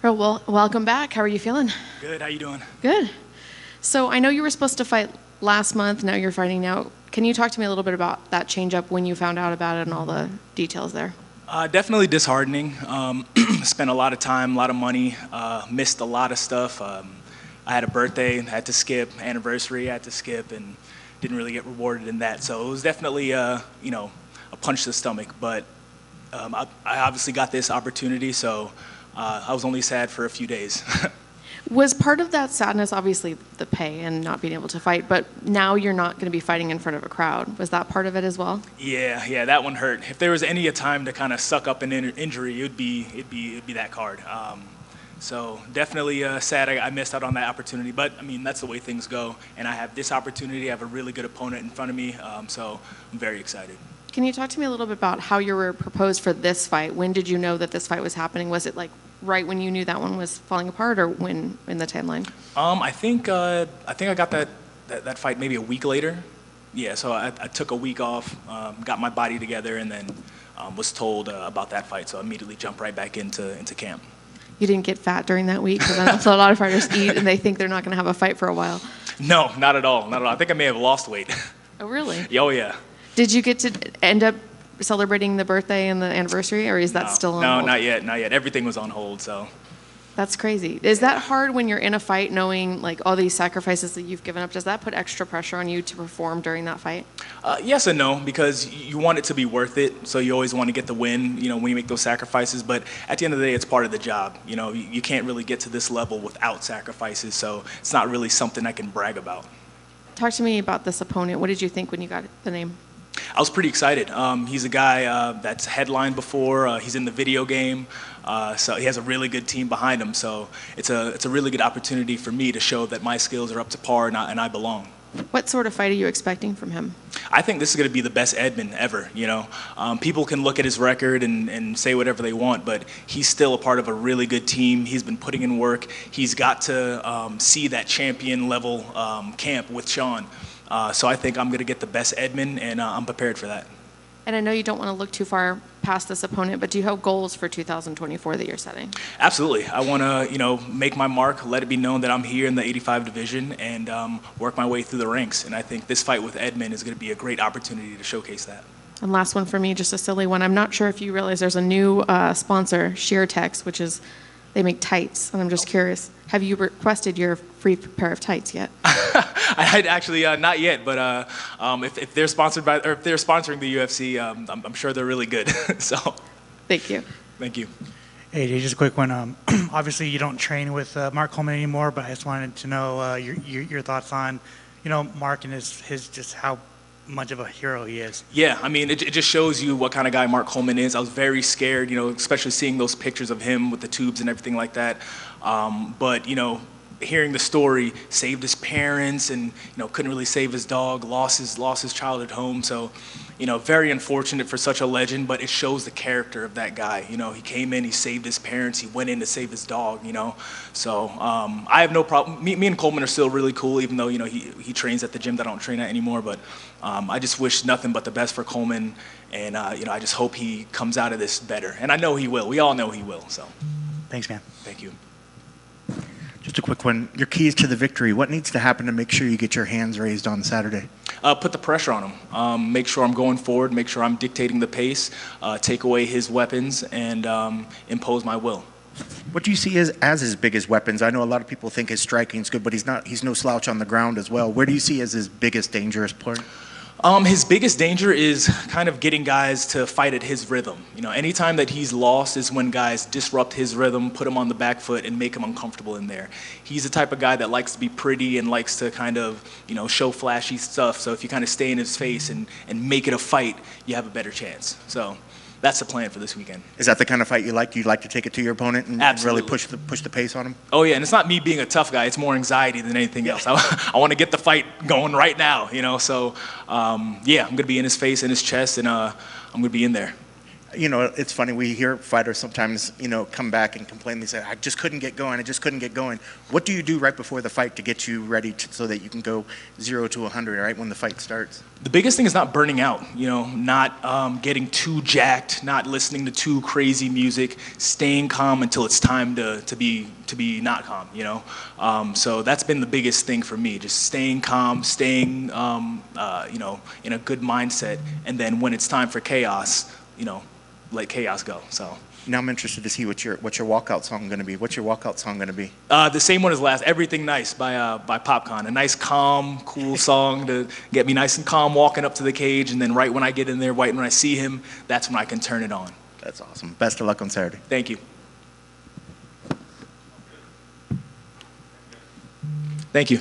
Well, welcome back. How are you feeling? Good. How you doing? Good. So I know you were supposed to fight last month. Now you're fighting now. Can you talk to me a little bit about that change-up when you found out about it and all the details there? Definitely disheartening. Spent a lot of time, a lot of money, missed a lot of stuff. I had a birthday, had to skip, anniversary, had to skip, and didn't really get rewarded in that. So it was definitely, a punch to the stomach. But I obviously got this opportunity, so I was only sad for a few days. Was part of that sadness obviously the pay and not being able to fight, but now you're not going to be fighting in front of a crowd. Was that part of it as well? Yeah, that one hurt. If there was any time to kind of suck up an injury, it'd be that card. So definitely sad I missed out on that opportunity, but I mean that's the way things go. And I have this opportunity. I have a really good opponent in front of me, so I'm very excited. Can you talk to me a little bit about how you were proposed for this fight? When did you know that this fight was happening? Was it like right when you knew that one was falling apart, or when in the timeline? I think I got that fight maybe a week later. Yeah, so I took a week off, got my body together, and then was told about that fight. So I immediately jumped right back into camp. You didn't get fat during that week? Because I know a lot of fighters eat and they think they're not going to have a fight for a while. No, not at all. Not at all. I think I may have lost weight. Oh, really? Oh, yeah. Did you get to end up celebrating the birthday and the anniversary, or is that still on hold? No, not yet. Everything was on hold, so. That's crazy. Is that hard when you're in a fight, knowing like all these sacrifices that you've given up? Does that put extra pressure on you to perform during that fight? Yes and no, because you want it to be worth it, so you always want to get the win, when you make those sacrifices. But at the end of the day, it's part of the job. You can't really get to this level without sacrifices, so it's not really something I can brag about. Talk to me about this opponent. What did you think when you got the name? I was pretty excited. He's a guy that's headlined before. He's in the video game, so he has a really good team behind him. So it's a really good opportunity for me to show that my skills are up to par and I belong. What sort of fight are you expecting from him? I think this is going to be the best Edmund ever. People can look at his record and say whatever they want, but he's still a part of a really good team. He's been putting in work. He's got to see that champion level camp with Sean. So I think I'm going to get the best Edmund, and I'm prepared for that. And I know you don't want to look too far past this opponent, but do you have goals for 2024 that you're setting? Absolutely. I want to, make my mark, let it be known that I'm here in the 85 division, and work my way through the ranks. And I think this fight with Edmund is going to be a great opportunity to showcase that. And last one for me, just a silly one. I'm not sure if you realize there's a new sponsor, SheerTex, which is they make tights, and I'm just curious. Have you requested your free pair of tights yet? I had actually not yet, but if they're sponsored by, or if they're sponsoring the UFC, I'm sure they're really good. So, thank you. Thank you. Hey, Jay, just a quick one. Obviously, you don't train with Mark Coleman anymore, but I just wanted to know your thoughts on, Mark and his just how much of a hero he is. Yeah, I mean, it just shows you what kind of guy Mark Coleman is. I was very scared, especially seeing those pictures of him with the tubes and everything like that. But hearing the story, saved his parents, and couldn't really save his dog, lost his child at home. So, very unfortunate for such a legend. But it shows the character of that guy. He came in, he saved his parents, he went in to save his dog. So I have no problem. Me and Coleman are still really cool, even though he trains at the gym that I don't train at anymore. But I just wish nothing but the best for Coleman, and I just hope he comes out of this better. And I know he will. We all know he will. So, thanks, man. Thank you. Just a quick one. Your keys to the victory. What needs to happen to make sure you get your hands raised on Saturday? Put the pressure on him. Make sure I'm going forward. Make sure I'm dictating the pace. Take away his weapons and impose my will. What do you see as his biggest weapons? I know a lot of people think his striking's good, but he's no slouch on the ground as well. Where do you see as his biggest dangerous part? His biggest danger is kind of getting guys to fight at his rhythm. Anytime that he's lost is when guys disrupt his rhythm, put him on the back foot, and make him uncomfortable in there. He's the type of guy that likes to be pretty and likes to kind of, show flashy stuff. So if you kind of stay in his face and make it a fight, you have a better chance. So that's the plan for this weekend. Is that the kind of fight you like? Do you like to take it to your opponent and really push the pace on him? Oh yeah, and it's not me being a tough guy. It's more anxiety than anything else. I want to get the fight going right now, So yeah, I'm gonna be in his face, in his chest, and I'm gonna be in there. It's funny. We hear fighters sometimes, come back and complain. They say, I just couldn't get going. I just couldn't get going. What do you do right before the fight to get you ready so that you can go 0 to 100, right, when the fight starts? The biggest thing is not burning out, not getting too jacked, not listening to too crazy music, staying calm until it's time to be not calm, So that's been the biggest thing for me, just staying calm, staying, in a good mindset. And then when it's time for chaos, let chaos go. So now I'm interested to see what your walkout song going to be. What's your walkout song going to be? the same one as last, Everything Nice by Popcorn. A nice, calm, cool song to get me nice and calm walking up to the cage, and then right when I get in there, right when I see him, that's when I can turn it on. That's awesome. Best of luck on Saturday. Thank you. Thank you.